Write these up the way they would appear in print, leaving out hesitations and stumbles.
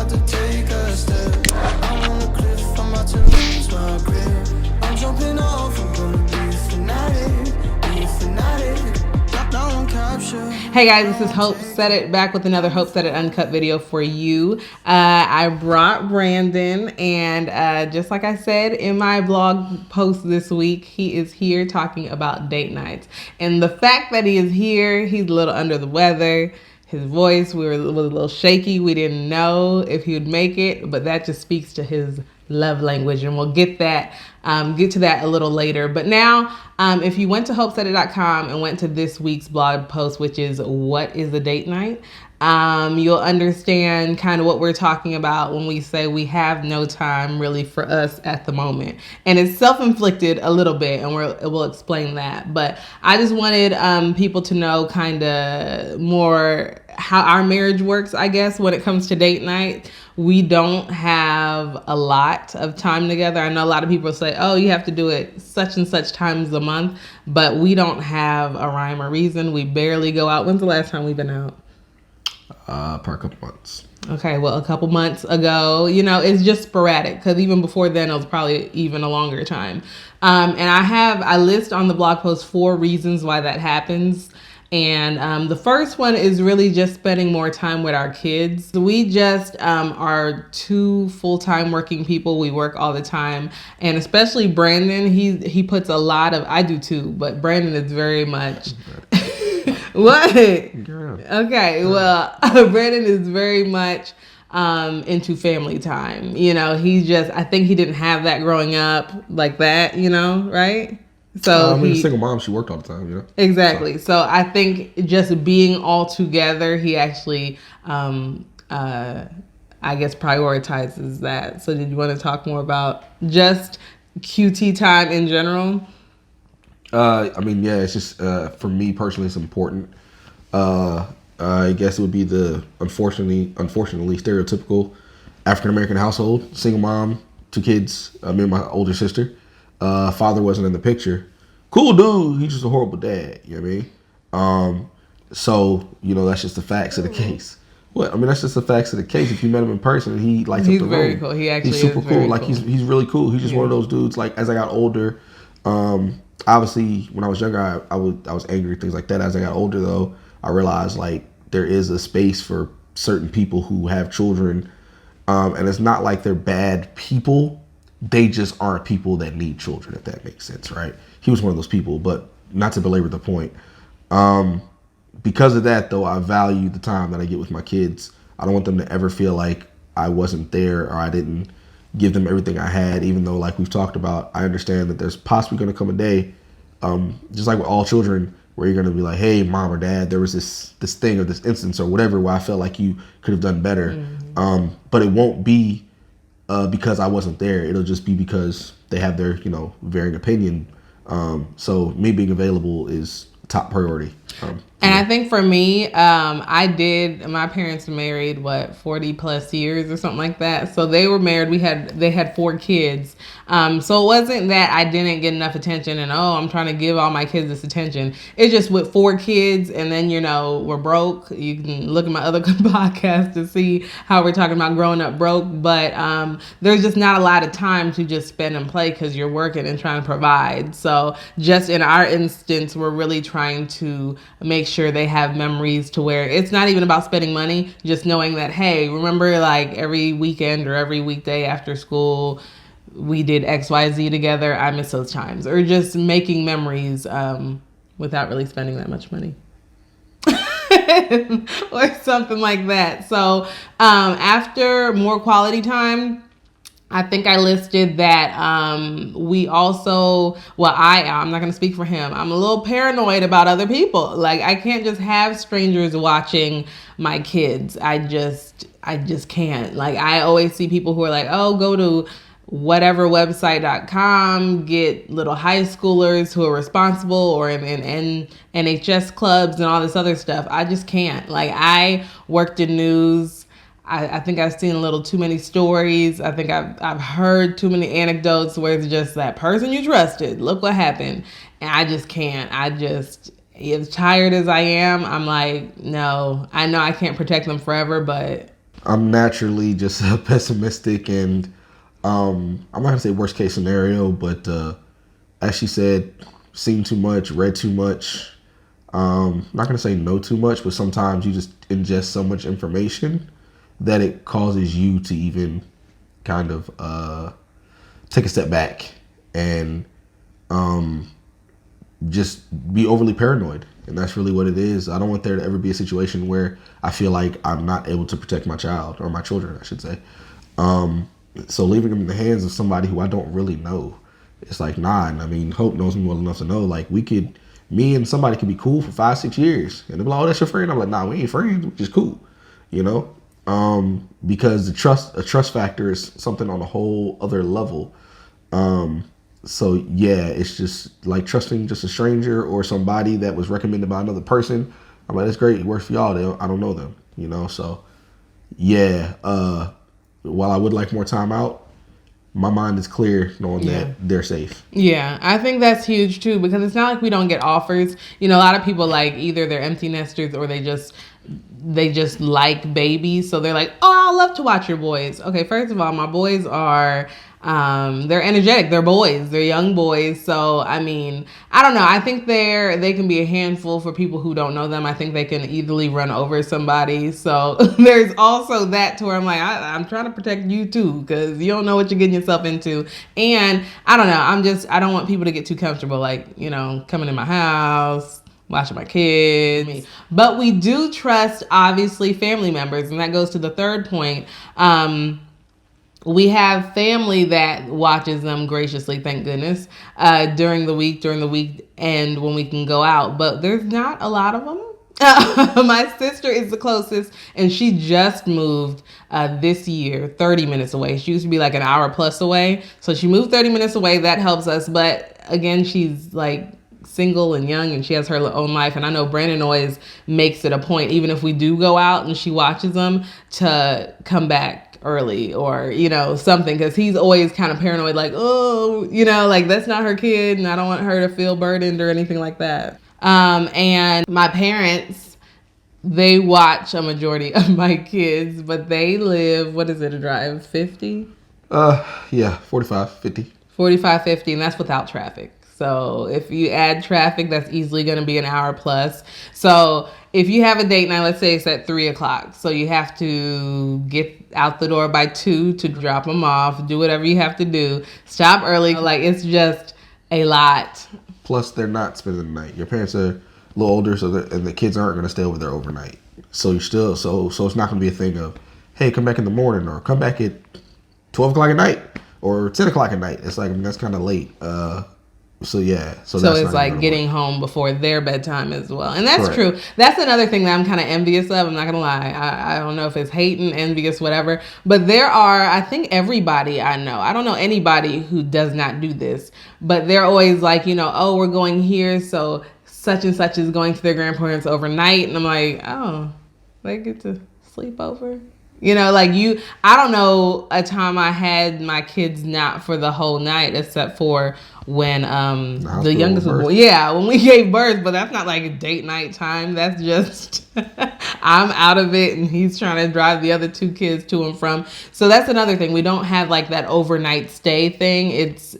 about to take a step. I'm on the cliff, I'm about to lose my grip. I'm jumping off, I'm gonna be a fanatic. Hey guys, this is Hope Said It, back with another Hope Said It Uncut video for you. I brought Brandon, and just like I said in my blog post this week, he is here talking about date nights. And the fact that he is here, he's a little under the weather. His voice was a little shaky. We didn't know if he would make it, but that just speaks to his love language, and we'll get to that a little later. But now, if you went to hopesaidit.com and went to this week's blog post, which is what is a date night, you'll understand kind of what we're talking about when we say we have no time really for us at the moment. And it's self-inflicted a little bit, and we'll explain that. But I just wanted people to know kind of more how our marriage works, I guess, when it comes to date night. We don't have a lot of time together. I know a lot of people say, oh, you have to do it such and such times a month, but we don't have a rhyme or reason. We barely go out. When's the last time we've been out? For a couple months. Okay, well, a couple months ago, it's just sporadic, because even before then, it was probably even a longer time. And I list on the blog post 4 reasons why that happens. And the first one is really just spending more time with our kids. We just are 2 full-time working people. We work all the time. And especially Brandon, he puts a lot of, I do too, but Brandon is very much... What? Okay, well, Brandon is very much into family time. I think he didn't have that growing up like that, right? So a single mom, she worked all the time, Exactly. So I think just being all together, he actually, I guess, prioritizes that. So did you want to talk more about just QT time in general? It's just, for me personally, it's important. I guess it would be the unfortunately stereotypical African-American household, single mom, 2 kids, me and my older sister. Father wasn't in the picture. Cool dude, he's just a horrible dad, you know what I mean? So, that's just the facts of the case. That's just the facts of the case. If you met him in person and he lights up the room. He's very cool. He actually he's super is cool. Very cool. He's really cool. He's just one of those dudes, as I got older, obviously when I was younger, I was angry, things like that. As I got older though, I realized there is a space for certain people who have children, and it's not like they're bad people. They just aren't people that need children, if that makes sense, right? He was one of those people, but not to belabor the point. Because of that, though, I value the time that I get with my kids. I don't want them to ever feel like I wasn't there or I didn't give them everything I had, even though, like we've talked about, I understand that there's possibly going to come a day, just like with all children, where you're going to be like, hey, mom or dad, there was this thing or this instance or whatever where I felt like you could have done better. Mm-hmm. But it won't be because I wasn't there. It'll just be because they have their, varying opinion. So me being available is top priority. And I think for me, my parents married, 40 plus years or something like that. So they were married. They had 4 kids. So it wasn't that I didn't get enough attention and, I'm trying to give all my kids this attention. It's just with 4 kids and then, we're broke. You can look at my other podcast to see how we're talking about growing up broke. But there's just not a lot of time to just spend and play because you're working and trying to provide. So just in our instance, we're really trying to make sure they have memories to where it's not even about spending money, just knowing that, hey, remember every weekend or every weekday after school, we did XYZ together. I miss those times. Or just making memories without really spending that much money. Or something like that. So after more quality time, I think I listed that we also, I'm not going to speak for him. I'm a little paranoid about other people. I can't just have strangers watching my kids. I just can't. I always see people who are like, oh, go to whatever website.com, get little high schoolers who are responsible or in NHS clubs and all this other stuff. I just can't. I worked in news. I think I've seen a little too many stories. I think I've heard too many anecdotes where it's just that person you trusted. Look what happened. And I just can't. As tired as I am, I'm like, no, I know I can't protect them forever, but I'm naturally just pessimistic, and I'm not gonna say worst case scenario, but as she said, seen too much, read too much. I'm not gonna say know too much, but sometimes you just ingest so much information that it causes you to even kind of take a step back and just be overly paranoid. And that's really what it is. I don't want there to ever be a situation where I feel like I'm not able to protect my child, or my children, I should say. So leaving them in the hands of somebody who I don't really know, it's like, nah. And I mean, Hope knows me well enough to know, like, me and somebody could be cool for 5-6 years. And they're like, oh, that's your friend? I'm like, nah, we ain't friends. We're just cool, you know? Because a trust factor is something on a whole other level. So yeah, it's just like trusting just a stranger or somebody that was recommended by another person. I'm like, that's great. It works for y'all. I don't know them, you know? So yeah, while I would like more time out, my mind is clear knowing that they're safe. Yeah, I think that's huge too, because it's not like we don't get offers. You know, a lot of people, like, either they're empty nesters or they just like babies. So they're like, oh, I'll love to watch your boys. Okay, first of all, my boys are they're energetic. They're boys. They're young boys. So, I mean, I don't know. I think they can be a handful for people who don't know them. I think they can easily run over somebody. So there's also that to where I'm like, I'm trying to protect you too, because you don't know what you're getting yourself into. And I don't know. I don't want people to get too comfortable, like, you know, coming in my house, watching my kids. But we do trust, obviously, family members. And that goes to the third point. We have family that watches them graciously, thank goodness, during the week and when we can go out. But there's not a lot of them. My sister is the closest, and she just moved this year 30 minutes away. She used to be like an hour plus away. So she moved 30 minutes away. That helps us. But again, she's like single and young, and she has her own life. And I know Brandon always makes it a point, even if we do go out and she watches them, to come back early, or, you know, something, because he's always kind of paranoid, like, oh, you know, like, that's not her kid and I don't want her to feel burdened or anything like that. And my parents, they watch a majority of my kids, but they live, what is it, a drive, 50? Yeah, 45, 50. 45, 50, and that's without traffic. So if you add traffic, that's easily going to be an hour plus. So if you have a date night, let's say it's at 3:00. So you have to get out the door by 2 to drop them off, do whatever you have to do, stop early. Like, it's just a lot. Plus, they're not spending the night. Your parents are a little older, and the kids aren't going to stay over there overnight. So you're still, so it's not going to be a thing of, hey, come back in the morning, or come back at 12 o'clock at night, or 10 o'clock at night. It's like, I mean, that's kind of late. So yeah. So it's like getting home before their bedtime as well. And that's true. That's another thing that I'm kind of envious of. I'm not going to lie. I don't know if it's hating, envious, whatever. But there are, I think everybody I know, I don't know anybody who does not do this. But they're always like, you know, oh, we're going here, so such and such is going to their grandparents overnight. And I'm like, oh, they get to sleep over? You know, like, I don't know a time I had my kids not for the whole night, except for when the youngest was born. Yeah, when we gave birth, but that's not like a date night time. That's just I'm out of it, and he's trying to drive the other 2 kids to and from. So that's another thing. We don't have like that overnight stay thing. It's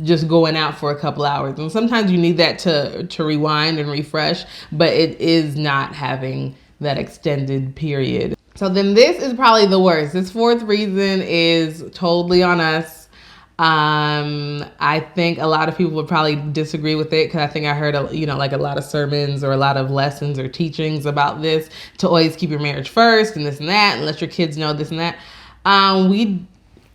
just going out for a couple hours, and sometimes you need that to rewind and refresh. But it is not having that extended period. So then this is probably the worst. This fourth reason is totally on us. I think a lot of people would probably disagree with it, because I think I heard, like a lot of sermons or a lot of lessons or teachings about this, to always keep your marriage first and this and that, and let your kids know this and that.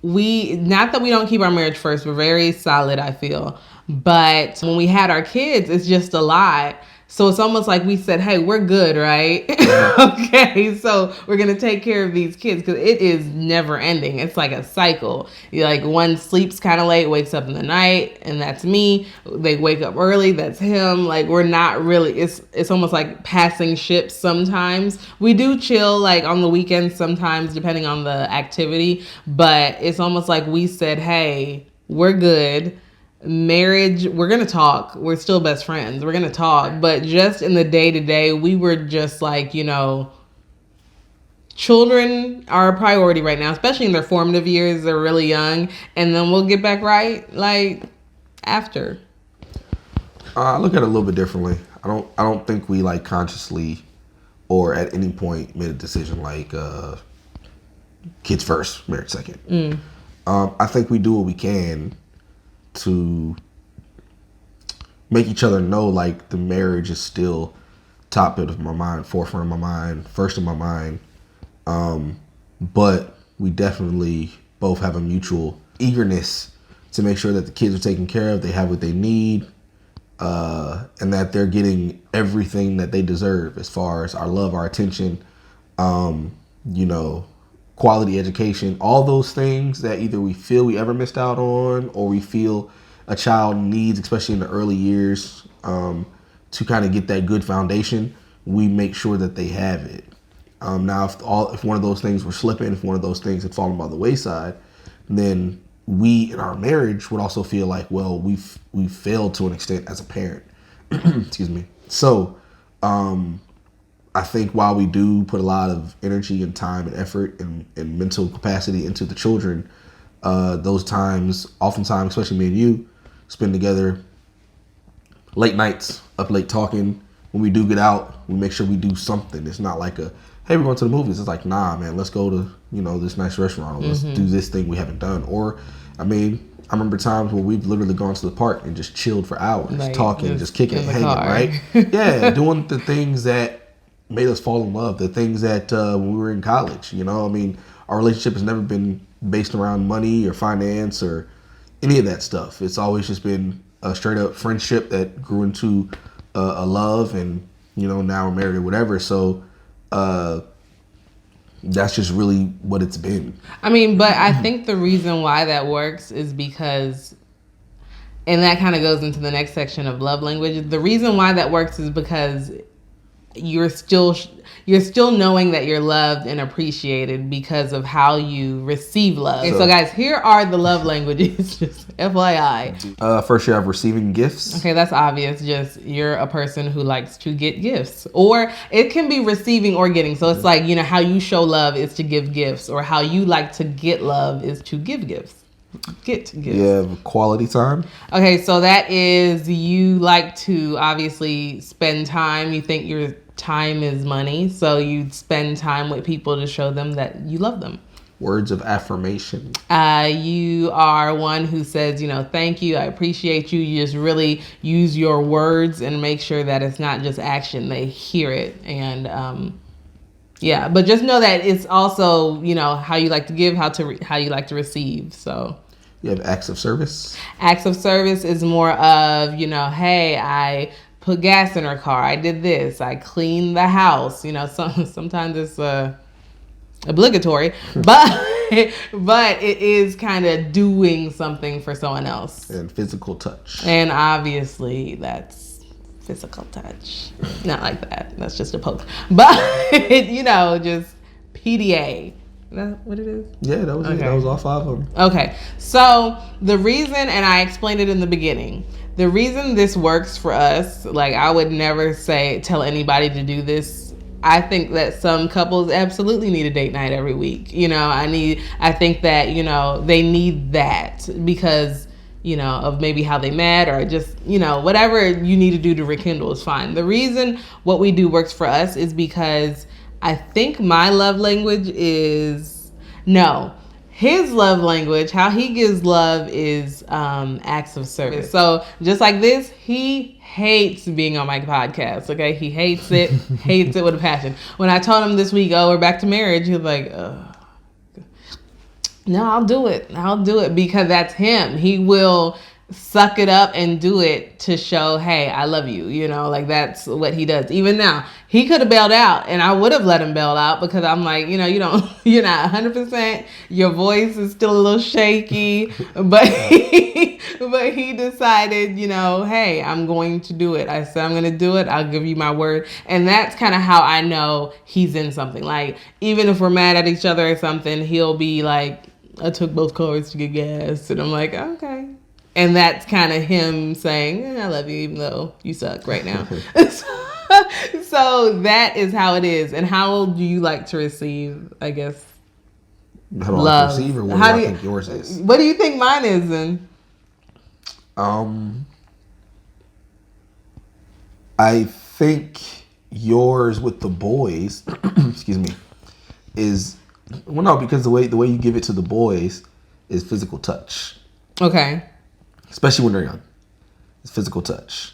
We not that we don't keep our marriage first. We're very solid, I feel. But when we had our kids, it's just a lot. So it's almost like we said, hey, we're good, right? Okay, so we're going to take care of these kids, because it is never ending. It's like a cycle. Like, one sleeps kind of late, wakes up in the night, and that's me. They wake up early, that's him. Like, we're not really, it's almost like passing ships sometimes. We do chill, like, on the weekends sometimes, depending on the activity. But it's almost like we said, hey, we're good. Marriage, we're gonna talk, we're still best friends, we're gonna talk, but just in the day-to-day, we were just like, you know, children are a priority right now, especially in their formative years. They're really young, and then we'll get back right like after. I look at it a little bit differently. I don't think we like consciously or at any point made a decision like kids first, marriage second. I think we do what we can to make each other know like the marriage is still top of my mind, forefront of my mind, first in my mind. But we definitely both have a mutual eagerness to make sure that the kids are taken care of, they have what they need, and that they're getting everything that they deserve as far as our love, our attention, quality education, all those things that either we feel we ever missed out on or we feel a child needs, especially in the early years, to kind of get that good foundation. We make sure that they have it. Now, if one of those things were slipping, if one of those things had fallen by the wayside, then we in our marriage would also feel like, well, we've failed to an extent as a parent. Excuse me. So, I think while we do put a lot of energy and time and effort and mental capacity into the children, those times, oftentimes, especially me and you, spend together late nights, up late talking. When we do get out, we make sure we do something. It's not like hey, we're going to the movies. It's like, nah, man, let's go to, this nice restaurant, or let's do this thing we haven't done. Or, I remember times where we've literally gone to the park and just chilled for hours, like, talking, just kicking and hanging, right? Yeah, doing the things that made us fall in love, the things that when we were in college, our relationship has never been based around money or finance or any of that stuff. It's always just been a straight up friendship that grew into a love, and now we're married or whatever. So that's just really what it's been. But I think the reason why that works is because, and that kind of goes into the next section of love language. The reason why that works is because you're still knowing that you're loved and appreciated because of how you receive love. And so guys, here are the love languages, just FYI. First, you have receiving gifts. Okay, that's obvious. Just you're a person who likes to get gifts, or it can be receiving or getting. So it's like, how you show love is to give gifts, or how you like to get love is to give gifts. Get gifts. Yeah, quality time. Okay, so that is, you like to obviously spend time. You think your time is money, so you spend time with people to show them that you love them. Words of affirmation. You are one who says, thank you, I appreciate you. You just really use your words and make sure that it's not just action. They hear it. And but just know that it's also, how you like to give, how you like to receive. So you have acts of service. Acts of service is more of, hey, I put gas in her car. I did this. I cleaned the house. Sometimes it's obligatory, but it is kind of doing something for someone else. And physical touch. And obviously that's physical touch. Not like that. That's just a poke. But just PDA. Is that what it is? Yeah, that was it. That was all 5 of them. Okay. So the reason, and I explained it in the beginning, the reason this works for us, like I would never tell anybody to do this. I think that some couples absolutely need a date night every week. I think that, they need that because, of maybe how they met, or just, whatever you need to do to rekindle is fine. The reason what we do works for us is because I think my love language is, his love language, how he gives love is acts of service. So just like this, he hates being on my podcast, okay? He hates it, hates it with a passion. When I told him this week, we're back to marriage, he was like, no, I'll do it because that's him. He will suck it up and do it to show, hey, I love you, like that's what he does. Even now, he could have bailed out and I would have let him bail out because I'm like, you're not 100%, your voice is still a little shaky, but he decided, hey, I'm going to do it. I said, I'm going to do it. I'll give you my word. And that's kind of how I know he's in something. Like, even if we're mad at each other or something, he'll be like, I took both cars to get gas. And I'm like, okay. And that's kind of him saying, I love you, even though you suck right now. So that is how it is. And how do you like to receive, I guess, How do I love? perceive, or what How do I do think yours is? What do you think mine is then? I think yours with the boys, excuse me, is because the way you give it to the boys is physical touch, Okay. especially when they're young. It's physical touch.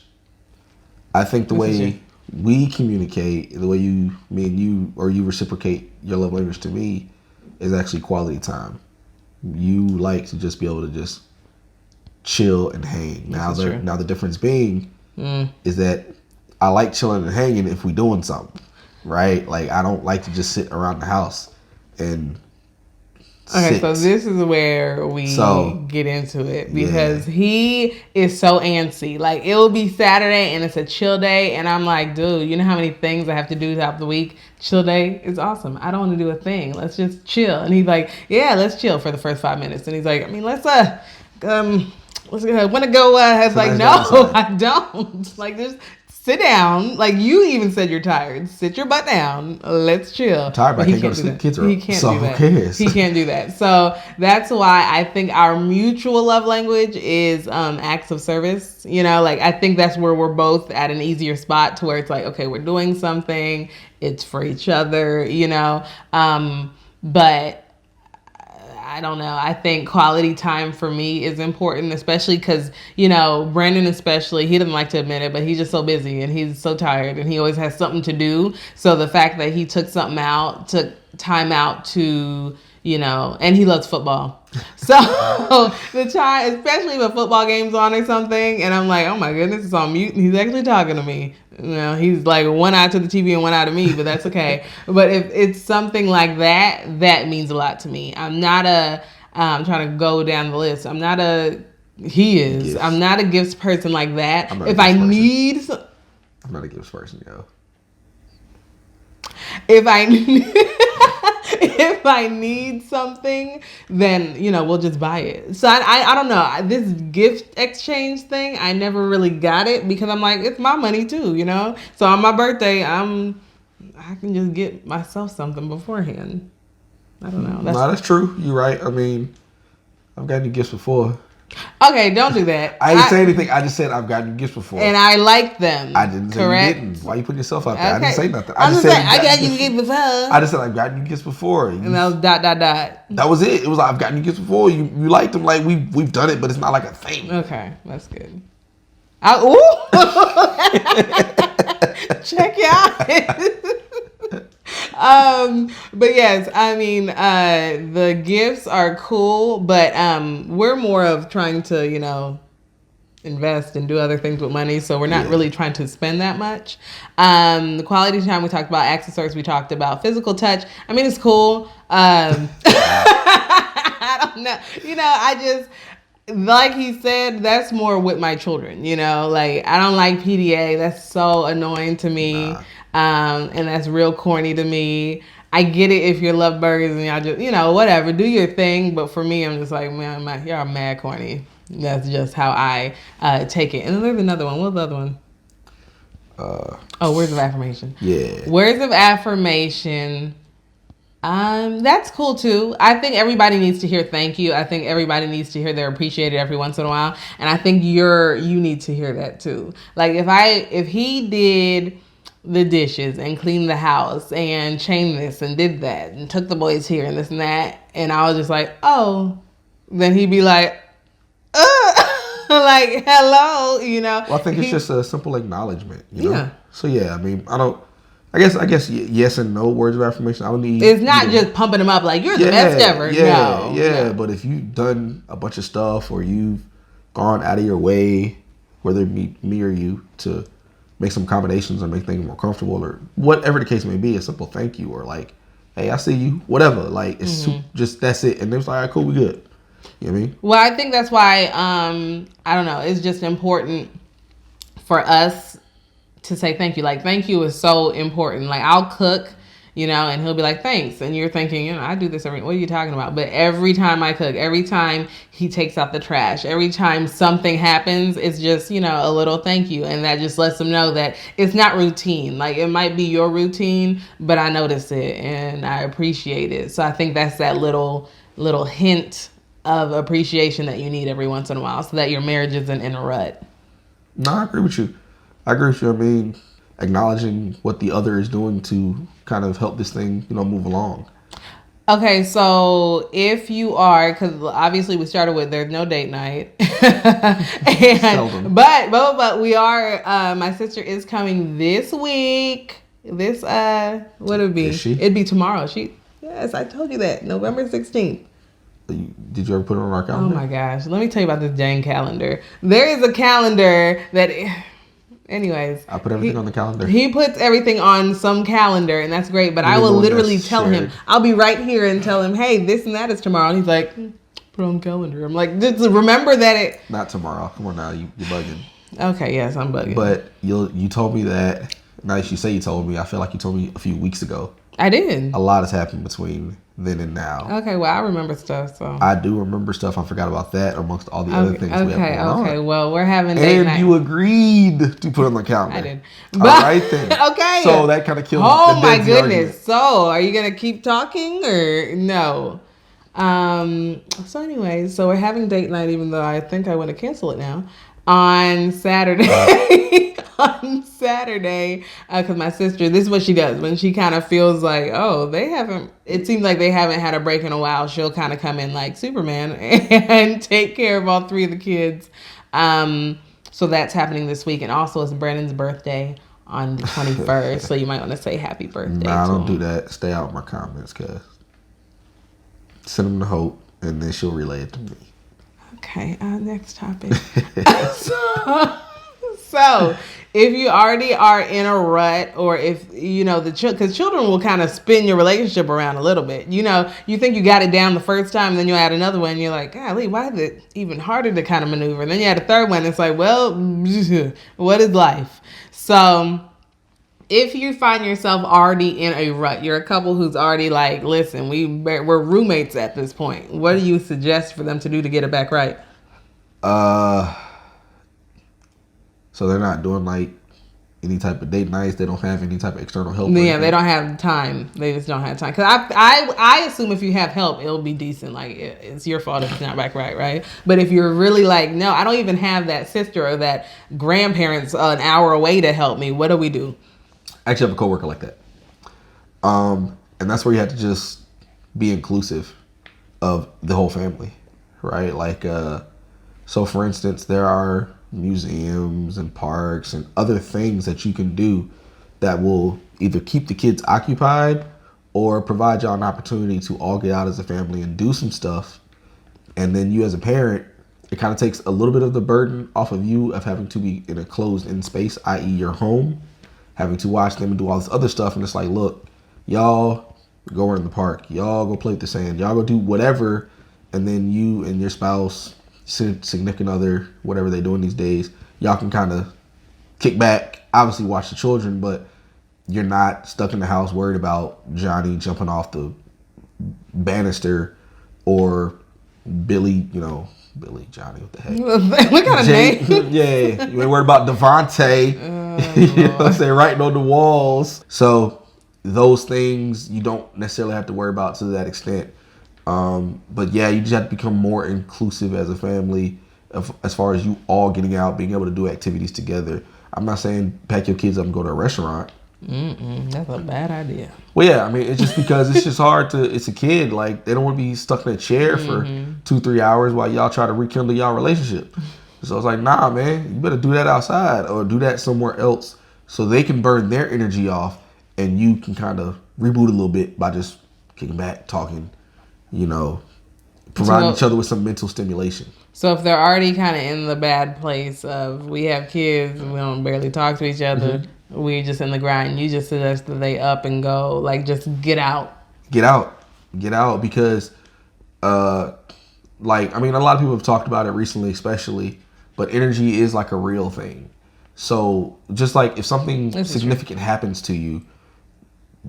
I think the way we communicate, the way me and you, or you reciprocate your love language to me, is actually quality time. You like to just be able to just chill and hang. Now the difference being is that I like chilling and hanging if we doing something, right? Like I don't like to just sit around the house and Okay, sit. so this is where we get into it because he is so antsy. Like it will be Saturday and it's a chill day, and I'm like, dude, you know how many things I have to do throughout the week? Chill day is awesome. I don't want to do a thing. Let's just chill. And he's like, yeah, let's chill for the first 5 minutes. And he's like, I mean, let's go. Want to go? I was like, no, I don't. Like, just sit down. Like you even said you're tired. Sit your butt down. Let's chill. I'm tired, but I can't go to sleep. Kids are He can't so do that. Who cares? He can't do that. So that's why I think our mutual love language is acts of service. You know, like I think that's where we're both at an easier spot to where it's like, okay, we're doing something. It's for each other. You know, but. I don't know. I think quality time for me is important, especially because, you know, Brandon especially, he doesn't like to admit it, but he's just so busy and he's so tired and he always has something to do. So the fact that he took time out to, you know, and he loves football. So the time, especially if a football game's on or something, and I'm like, oh my goodness, it's on mute and he's actually talking to me. You know, he's like one eye to the TV and one eye to me, but that's okay. But if it's something like that, that means a lot to me. I'm not I'm trying to go down the list. I'm not he is. Gifts. I'm not a gifts person like that. If I need... I'm not a gifts person, yo. If I need something, then, you know, we'll just buy it. So I don't know. This gift exchange thing, I never really got it because I'm like, it's my money too, you know? So on my birthday, I can just get myself something beforehand. I don't know. That's true. You're right. I mean, I've gotten you gifts before. Okay, don't do that. I didn't say anything. I just said I've gotten you gifts before. And I like them. I didn't say you didn't. Why you putting yourself out there? Okay. I didn't say nothing. I just said I got you gifts before. I just said I've gotten you gifts before. And that was ... That was it. It was like, I've gotten you gifts before. You liked them. Like we've done it, but it's not like a thing. Okay, that's good. Check you out. But yes, I mean, the gifts are cool, but we're more of trying to, you know, invest and do other things with money, so we're not really trying to spend that much. The quality time, we talked about accessories, we talked about physical touch. I mean, it's cool. I don't know. You know, I just... Like he said, that's more with my children, you know, like I don't like PDA. That's so annoying to me. And that's real corny to me. I get it if you love burgers and y'all just, you know, whatever, do your thing. But for me, I'm just like, man, y'all mad corny. That's just how I take it. And then there's another one. What's the other one? Words of affirmation. Yeah. Words of affirmation. That's cool too. I think everybody needs to hear thank you. I think everybody needs to hear they're appreciated every once in a while. And I think you need to hear that too. Like if he did the dishes and cleaned the house and chained this and did that and took the boys here and this and that, and I was just like, oh, then he'd be like, like, hello, you know. Well, I think it's just a simple acknowledgement, you know? Yeah. So yeah, I mean, I guess yes and no words of affirmation. I don't need. It's not just pumping them up like you're the best ever. Yeah. But if you've done a bunch of stuff or you've gone out of your way, whether it be me or you, to make some accommodations or make things more comfortable or whatever the case may be, a simple thank you or like, hey, I see you, whatever. Like it's just that's it. And it was like, all right, cool, we good. You know what I mean? Well, I think that's why I don't know. It's just important for us to say thank you. Like, thank you is so important. Like, I'll cook, you know, and he'll be like, thanks. And you're thinking, you know, I do this every, what are you talking about? But every time I cook, every time he takes out the trash, every time something happens, it's just, you know, a little thank you. And that just lets them know that it's not routine. Like, it might be your routine, but I notice it and I appreciate it. So I think that's that little hint of appreciation that you need every once in a while so that your marriage isn't in a rut. No, I agree with you. I mean, acknowledging what the other is doing to kind of help this thing, you know, move along. Okay, so if you are, because obviously we started with there's no date night, Seldom. but we are. My sister is coming this week. This what would it be? Is she? It'd be tomorrow. Yes, I told you that November 16th. Did you ever put it on our calendar? Oh my gosh, let me tell you about this dang calendar. There is a calendar that. Anyways, I put everything on the calendar. He puts everything on some calendar, and that's great. But I will literally tell him, I'll be right here and tell him, hey, this and that is tomorrow. And he's like, put on the calendar. I'm like, just remember that it. Not tomorrow. Come on now, you're bugging. Okay, yes, I'm bugging. But you told me that. Now that you say you told me, I feel like you told me a few weeks ago. I did. A lot has happened between then and now. Okay, well, I remember stuff, so. I do remember stuff. I forgot about that amongst all the other things we have going on. Okay, well, we're having date night. And you agreed to put on the calendar. I did. All right then. Okay. So that kind of killed Oh the my Benzie goodness. argument. So, are you going to keep talking or no? So anyway, so we're having date night, even though I think I want to cancel it now, on Saturday. On Saturday, because my sister, this is what she does when she kind of feels like, oh, it seems like they haven't had a break in a while. She'll kind of come in like Superman and take care of all three of the kids. So that's happening this week. And also it's Brandon's birthday on the 21st. So you might want to say happy birthday. Nah, to don't him. do that. Stay out of my comments, cuz. Send them to Hope, and then she'll relay it to me. Okay, next topic. So, if you already are in a rut, or if, you know, because children will kind of spin your relationship around a little bit. You know, you think you got it down the first time, then you add another one, and you're like, golly, why is it even harder to kind of maneuver? And then you add a third one, and it's like, well, what is life? So, if you find yourself already in a rut, you're a couple who's already like, listen, we're roommates at this point. What do you suggest for them to do to get it back right? So they're not doing like any type of date nights. They don't have any type of external help. Yeah, they don't have time. They just don't have time. Because I assume if you have help, it'll be decent. Like, it's your fault if it's not back right? But if you're really like, no, I don't even have that sister or that grandparents an hour away to help me, what do we do? I actually have a coworker like that. And that's where you have to just be inclusive of the whole family, right? Like, so for instance, there are museums and parks and other things that you can do that will either keep the kids occupied or provide y'all an opportunity to all get out as a family and do some stuff. And then you as a parent, it kind of takes a little bit of the burden off of you of having to be in a closed-in space, i.e. your home, having to watch them and do all this other stuff. And it's like, look, y'all go run in the park. Y'all go play with the sand. Y'all go do whatever. And then you and your spouse, significant other, whatever they're doing these days, y'all can kind of kick back, obviously watch the children, but you're not stuck in the house worried about Johnny jumping off the banister or Johnny, what the heck? What kind of name? Yeah, you ain't worried about Devontae. You know what I'm saying? Writing on the walls. So those things you don't necessarily have to worry about to that extent. But yeah, you just have to become more inclusive as a family as far as you all getting out, being able to do activities together. I'm not saying pack your kids up and go to a restaurant. That's a bad idea. Well, yeah, I mean, it's just because it's just hard it's a kid. Like, they don't want to be stuck in a chair for 2-3 hours while y'all try to rekindle y'all relationship. So it's like, nah, man, you better do that outside or do that somewhere else so they can burn their energy off and you can kind of reboot a little bit by just kicking back, talking, you know, providing each other with some mental stimulation. So if they're already kind of in the bad place of we have kids and we don't barely talk to each other, we're just in the grind, you just suggest that they up and go, like, just get out. Get out because, like, I mean, a lot of people have talked about it recently, especially, but energy is like a real thing. So just like if something significant happens to you,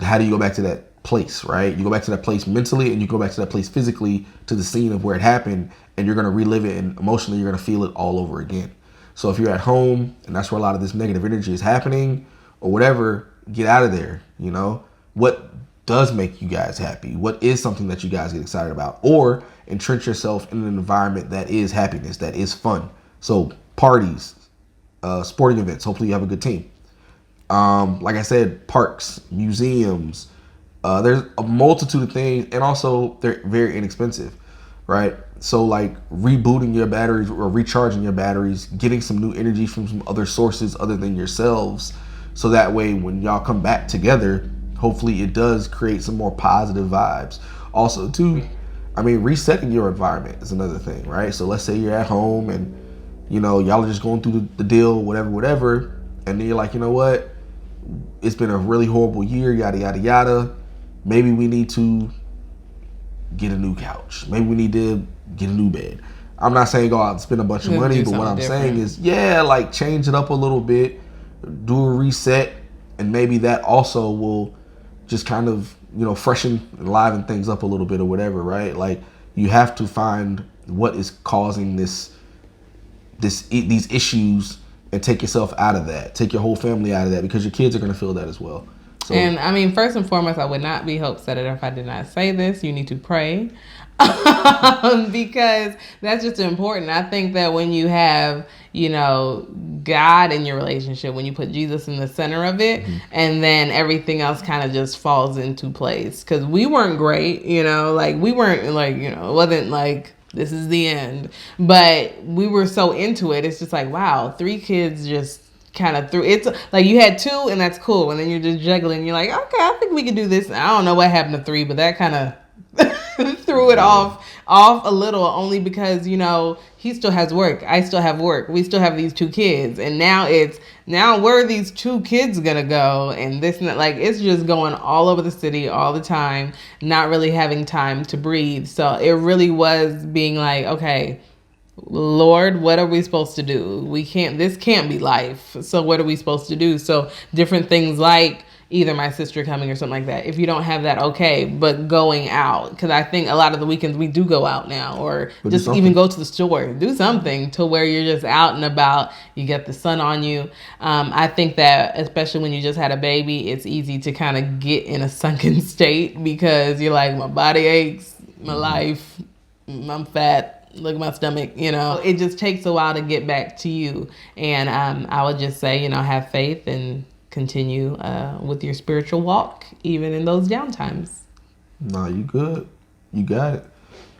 how do you go back to that place, right? You go back to that place mentally, and you go back to that place physically, to the scene of where it happened, and you're going to relive it, and emotionally you're going to feel it all over again. So if you're at home and that's where a lot of this negative energy is happening or whatever, get out of there. You know, what does make you guys happy? What is something that you guys get excited about? Or entrench yourself in an environment that is happiness, that is fun. So parties, sporting events, hopefully you have a good team. Like I said, parks, museums, there's a multitude of things, and also they're very inexpensive, right? So like rebooting your batteries or recharging your batteries, getting some new energy from some other sources other than yourselves. So that way when y'all come back together, hopefully it does create some more positive vibes. Also too, I mean, resetting your environment is another thing, right? So let's say you're at home and, you know, y'all are just going through the deal, whatever. And then you're like, you know what? It's been a really horrible year, yada, yada, yada. Maybe we need to get a new couch. Maybe we need to get a new bed. I'm not saying go out and spend a bunch of money, but what I'm saying is, like change it up a little bit, do a reset, and maybe that also will just kind of, you know, freshen and liven things up a little bit or whatever, right? Like you have to find what is causing these issues and take yourself out of that. Take your whole family out of that, because your kids are going to feel that as well. So, and I mean, first and foremost, I would not be Hope Said It if I did not say this. You need to pray. Because that's just important. I think that when you have, you know, God in your relationship, when you put Jesus in the center of it, and then everything else kind of just falls into place. Because we weren't great, you know, like we weren't like, you know, it wasn't like this is the end, but we were so into it. It's just like, wow, 3 kids just kind of through. It's like you had 2 and that's cool, and then you're just juggling. You're like, okay, I think we can do this. I don't know what happened to 3, but that kind of threw it off a little, only because, you know, he still has work, I still have work, we still have these 2 kids, and now where are these 2 kids gonna go, and this and that. Like, it's just going all over the city all the time, not really having time to breathe. So it really was being like, okay, Lord, what are we supposed to do? This can't be life. So what are we supposed to do? So different things like either my sister coming or something like that. If you don't have that, okay, but going out, because I think a lot of the weekends we do go out now, or just even go to the store, do something to where you're just out and about, you get the sun on you. I think that especially when you just had a baby, it's easy to kind of get in a sunken state, because you're like, my body aches, my life, I'm fat, look at my stomach, you know. It just takes a while to get back to you. And I would just say, you know, have faith and continue with your spiritual walk, even in those down times. No, you good. You got it.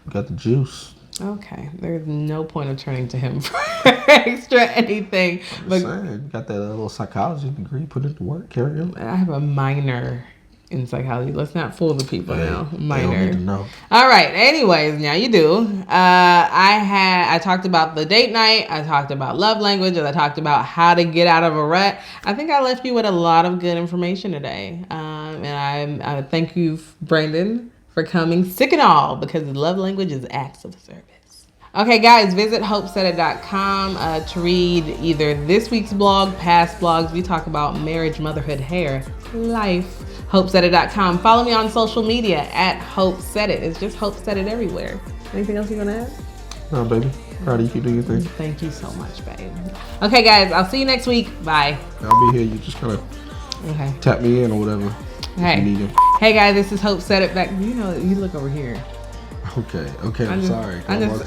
You got the juice. Okay. There's no point of turning to him for extra anything. But saying, you got that little psychology degree, put it to work, carry on. I have a minor in psychology. Let's not fool the people now. Minor. They don't need to know. All right. Anyways, now you do. I talked about the date night. I talked about love languages. I talked about how to get out of a rut. I think I left you with a lot of good information today. And I thank you, Brandon, for coming, sick and all, because the love language is acts of service. Okay, guys, visit hopesaidit.com to read either this week's blog, past blogs. We talk about marriage, motherhood, hair, life. hopesaidit.com. Follow me on social media at Hope Said It. It's just Hope Said It everywhere. Anything else you want to add? No, baby. Proud of you. Keep doing your thing. Thank you so much, babe. Okay, guys, I'll see you next week. Bye. I'll be here. You just kind of tap me in or whatever. Hey. Hey, guys, this is Hope Said It back. You know, you look over here. Okay. I'm sorry. I just